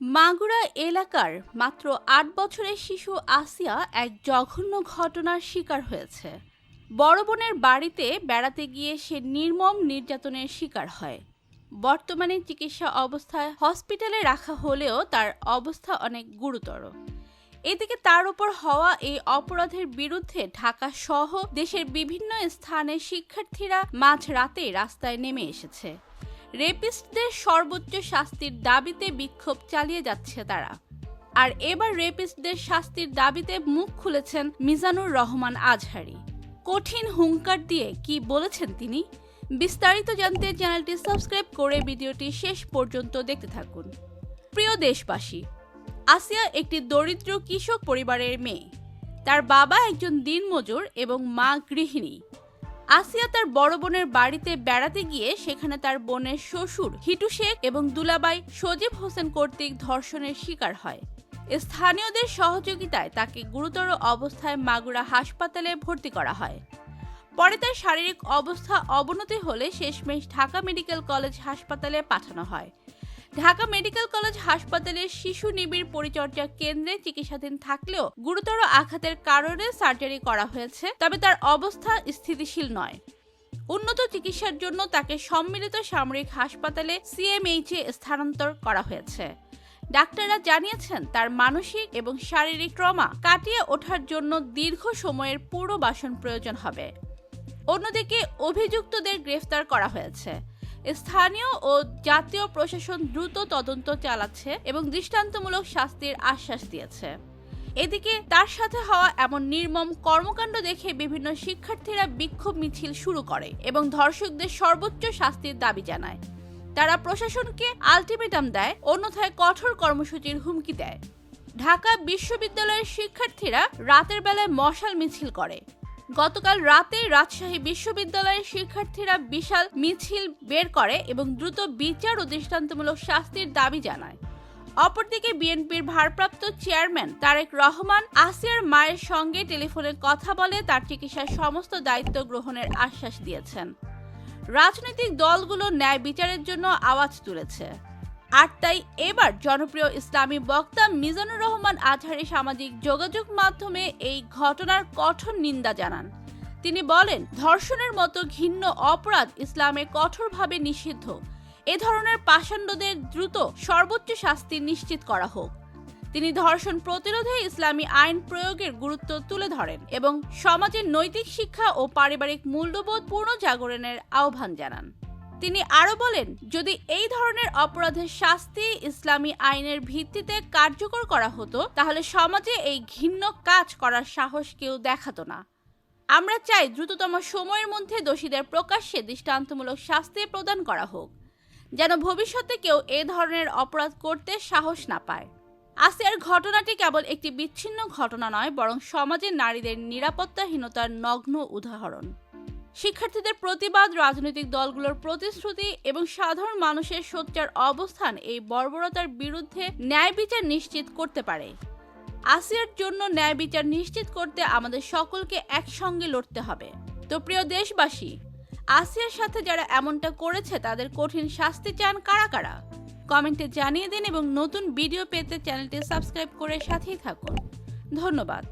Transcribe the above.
মাগুরা এলাকার মাত্র ৮ বছরের শিশু আসিয়া এক জঘন্য ঘটনার শিকার হয়েছে। বড় বোনের বাড়িতে বেড়াতে গিয়ে সে নির্মম নির্যাতনের শিকার হয়। বর্তমানে চিকিৎসা অবস্থায় হসপিটালে রাখা হলেও তার অবস্থা অনেক গুরুতর। এদিকে তার উপর হওয়া এই অপরাধের বিরুদ্ধে ঢাকা সহ দেশের বিভিন্ন স্থানে শিক্ষার্থীরা মাঝরাতে রাস্তায় নেমে এসেছে। রেপিস্টদের সর্বোচ্চ শাস্তির দাবিতে বিক্ষোভ চালিয়ে যাচ্ছে তারা। আর এবার রেপিস্টদের শাস্তির দাবিতে মুখ খুলেছেন মিজানুর রহমান আজহারী। কঠিন হুঙ্কার দিয়ে কি বলেছেন তিনি, বিস্তারিত জানতে চ্যানেলটি সাবস্ক্রাইব করে ভিডিওটি শেষ পর্যন্ত দেখতে থাকুন। প্রিয় দেশবাসী, আসিয়া একটি দরিদ্র কৃষক পরিবারের মেয়ে। তার বাবা একজন দিনমজুর এবং মা গৃহিণী। আসিয়া তার বড় বোনের বাড়িতে বেড়াতে গিয়ে সেখানে তার বোনের শ্বশুর হিটু শেখ এবং দুলাভাই সজীব হোসেন কর্তৃক ধর্ষণের শিকার হয়। স্থানীয়দের সহযোগিতায় তাকে গুরুতর অবস্থায় মাগুরা হাসপাতালে ভর্তি করা হয়। পরে তার শারীরিক অবস্থা অবনতি হলে শেষমেশ ঢাকা মেডিকেল কলেজ হাসপাতালে পাঠানো হয়। ঢাকা মেডিকেল কলেজ হাসপাতালের শিশু নিবিড় পরিচর্যা কেন্দ্রে চিকিৎসাধীন থাকলেও গুরুতর আঘাতের কারণে সার্জারি করা হয়েছে, তবে তার অবস্থা স্থিতিশীল নয়। উন্নত চিকিৎসার জন্য তাকে সম্মিলিত সামরিক হাসপাতালে সিএমএইচে স্থানান্তর করা হয়েছে। ডাক্তাররা জানিয়েছেন তার মানসিক এবং শারীরিক ট্রমা কাটিয়ে ওঠার জন্য দীর্ঘ সময়ের পুনর্বাসন প্রয়োজন হবে। অন্যদিকে অভিযুক্তদের গ্রেফতার করা হয়েছে। স্থানীয় ও জাতীয় প্রশাসন দ্রুত তদন্ত চালাচ্ছে এবং দৃষ্টান্তমূলক শাস্তির আশ্বাস দিয়েছে। এদিকে তার সাথে হওয়া এমন নির্মম কর্মকাণ্ড দেখে বিভিন্ন শিক্ষার্থীরা বিক্ষোভ মিছিল শুরু করে এবং ধর্ষকদের সর্বোচ্চ শাস্তির দাবি জানায়। তারা প্রশাসনকে আলটিমেটাম দেয়, অন্যথায় কঠোর কর্মসূচির হুমকি দেয়। ঢাকা বিশ্ববিদ্যালয়ের শিক্ষার্থীরা রাতের বেলায় মশাল মিছিল করে। গতকাল রাতে রাজশাহী বিশ্ববিদ্যালয়ের শিক্ষার্থীরা বিশাল মিছিল বের করে এবং দ্রুত বিচার ও দৃষ্টান্তমূলক শাস্তির দাবি জানায়। অপরদিকে বিএনপির ভারপ্রাপ্ত চেয়ারম্যান তারেক রহমান আসিয়ার মায়ের সঙ্গে টেলিফোনে কথা বলে তার চিকিৎসার সমস্ত দায়িত্ব গ্রহণের আশ্বাস দিয়েছেন। রাজনৈতিক দলগুলো ন্যায় বিচারের জন্য আওয়াজ তুলেছে। আর তাই এবার জনপ্রিয় ইসলামী বক্তা মিজানুর রহমান আজহারী সামাজিক যোগাযোগ মাধ্যমে এই ঘটনার কঠোর নিন্দা জানান। তিনি বলেন, ধর্ষণের মতো ঘৃণ্য অপরাধ ইসলামে কঠোরভাবে নিষিদ্ধ। এ ধরনের পাষণ্ডদের দ্রুত সর্বোচ্চ শাস্তি নিশ্চিত করা হোক। তিনি ধর্ষণ প্রতিরোধে ইসলামী আইন প্রয়োগের গুরুত্ব তুলে ধরেন এবং সমাজের নৈতিক শিক্ষা ও পারিবারিক মূল্যবোধ পুনর্জাগরণের আহ্বান জানান। তিনি আরো বলেন, যদি এই ধরনের অপরাধের শাস্তি ইসলামী আইনের ভিত্তিতে কার্যকর করা হতো তাহলে সমাজে এই ঘৃণ্য কাজ করার সাহস কেউ দেখাতো না। আমরা চাই দ্রুততম সময়ের মধ্যে দোষীদের প্রকাশ্যে দৃষ্টান্তমূলক শাস্তি প্রদান করা হোক, যেন ভবিষ্যতে কেউ এ ধরনের অপরাধ করতে সাহস না পায়। আসিয়ার ঘটনাটি কেবল একটি বিচ্ছিন্ন ঘটনা নয়, বরং সমাজের নারীদের নিরাপত্তাহীনতার নগ্ন উদাহরণ। শিক্ষার্থীদের প্রতিবাদ, রাজনৈতিক দলগুলোর প্রতিশ্রুতি এবং সাধারণ মানুষের সোচ্চার অবস্থান এই বর্বরতার বিরুদ্ধে ন্যায় বিচার নিশ্চিত করতে পারে। আসিয়ার জন্য ন্যায় বিচার নিশ্চিত করতে আমাদের সকলকে একসঙ্গে লড়তে হবে। তো প্রিয় দেশবাসী, আসিয়ার সাথে যারা এমনটা করেছে তাদের কঠিন শাস্তি চান কারা কারা? কমেন্টে জানিয়ে দিন এবং নতুন ভিডিও পেতে চ্যানেলটি সাবস্ক্রাইব করে সাথেই থাকুন। ধন্যবাদ।